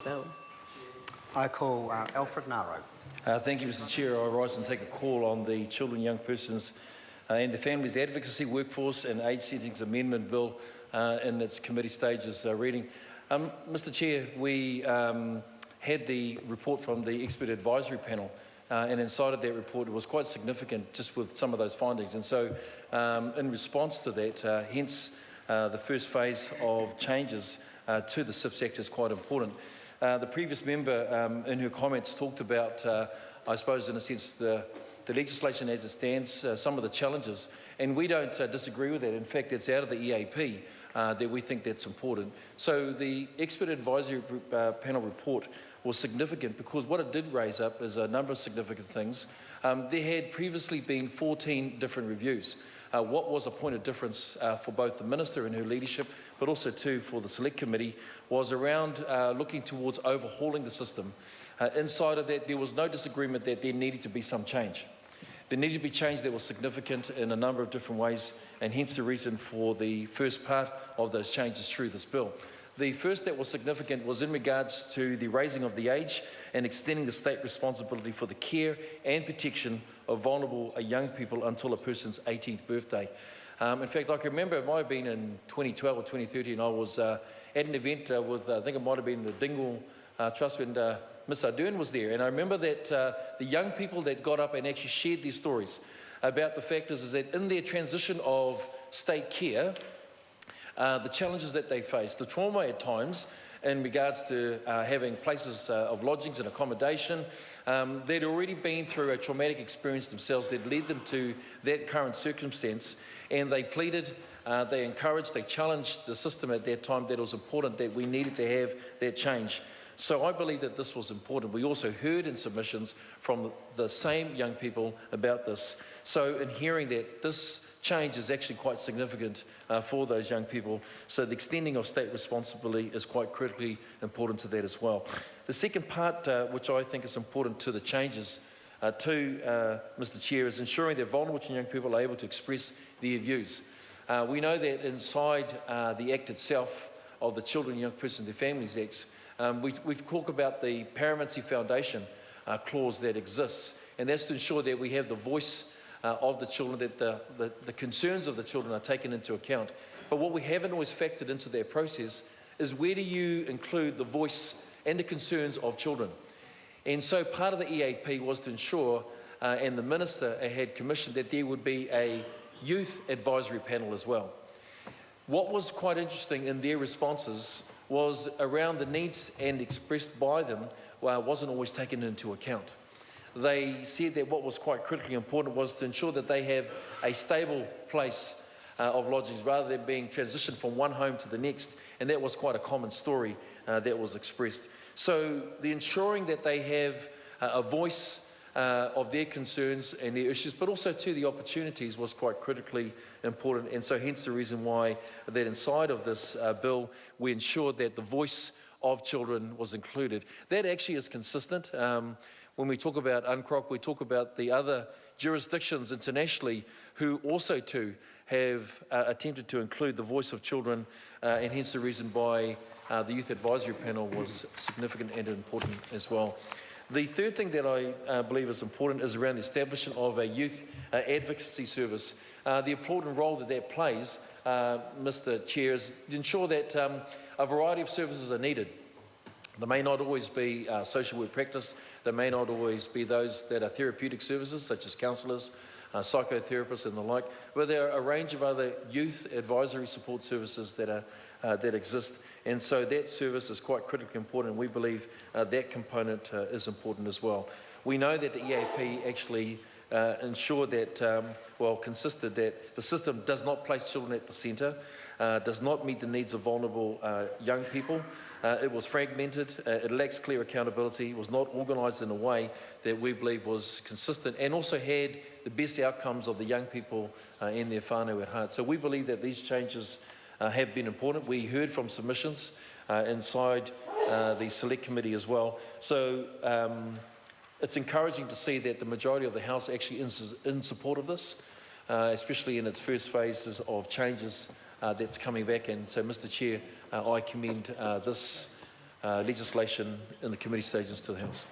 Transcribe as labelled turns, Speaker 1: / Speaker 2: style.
Speaker 1: Bill.
Speaker 2: I call Alfred Naro.
Speaker 3: Thank you, Mr. Chair. I rise and take a call on the Children, Young Persons and the Families Advocacy Workforce and Age Settings Amendment Bill in its committee stages reading. Mr. Chair, we had the report from the Expert Advisory Panel and inside of that report it was quite significant just with some of those findings, and so in response to that, hence the first phase of changes to the SIPS Act is quite important. The previous member in her comments talked about, I suppose in a sense, the legislation as it stands, some of the challenges, and we don't disagree with that. In fact, it's out of the EAP that we think that's important. So the Expert Advisory Panel report was significant because what it did raise up is a number of significant things. There had previously been 14 different reviews. What was a point of difference for both the Minister and her leadership, but also too for the Select Committee, was around looking towards overhauling the system. Inside of that, there was no disagreement that there needed to be some change. There needed to be change that was significant in a number of different ways, and hence the reason for the first part of those changes through this bill. The first that was significant was in regards to the raising of the age and extending the state responsibility for the care and protection of vulnerable young people until a person's 18th birthday. In fact, I can remember it might have been in 2012 or 2013, I was at an event with, I think it might have been the Dingle Trust when Ms. Ardern was there, and I remember that the young people that got up and actually shared these stories about the fact is that in their transition of state care, the challenges that they face, the trauma at times in regards to having places of lodgings and accommodation, they'd already been through a traumatic experience themselves that led them to that current circumstance, and they pleaded, they encouraged, they challenged the system at that time that it was important that we needed to have that change. So I believe that this was important. We also heard in submissions from the same young people about this. So in hearing that, this change is actually quite significant for those young people. So the extending of state responsibility is quite critically important to that as well. The second part, which I think is important to the changes Mr. Chair, is ensuring that vulnerable young people are able to express their views. We know that inside the Act itself of the Children, Young Persons and Their Families Acts, we talk about the Paramountcy Foundation clause that exists, and that's to ensure that we have the voice of the children, that the concerns of the children are taken into account. But what we haven't always factored into that process is where do you include the voice and the concerns of children? And so part of the EAP was to ensure, and the Minister had commissioned, that there would be a youth advisory panel as well. What was quite interesting in their responses was around the needs and expressed by them wasn't always taken into account. They said that what was quite critically important was to ensure that they have a stable place of lodgings rather than being transitioned from one home to the next, and that was quite a common story that was expressed. So the ensuring that they have a voice of their concerns and their issues, but also to the opportunities, was quite critically important, and so hence the reason why that inside of this bill we ensured that the voice of children was included. That actually is consistent. When we talk about UNCROC, we talk about the other jurisdictions internationally who also too have attempted to include the voice of children, and hence the reason why the Youth Advisory Panel was significant and important as well. The third thing that I believe is important is around the establishment of a youth advocacy service. The important role that that plays, Mr. Chair, is to ensure that a variety of services are needed. There may not always be social work practice, there may not always be those that are therapeutic services such as counsellors, psychotherapists and the like, but there are a range of other youth advisory support services that exist, and so that service is quite critically important, and we believe that component is important as well. We know that the EAP actually ensured that, consisted that the system does not place children at the centre, does not meet the needs of vulnerable young people. It was fragmented, it lacks clear accountability, was not organised in a way that we believe was consistent, and also had the best outcomes of the young people and their whānau at heart. So we believe that these changes have been important. We heard from submissions inside the Select Committee as well. So it's encouraging to see that the majority of the House actually is in support of this, especially in its first phases of changes that's coming back. And so, Mr. Chair, I commend this legislation in the committee stages to the House.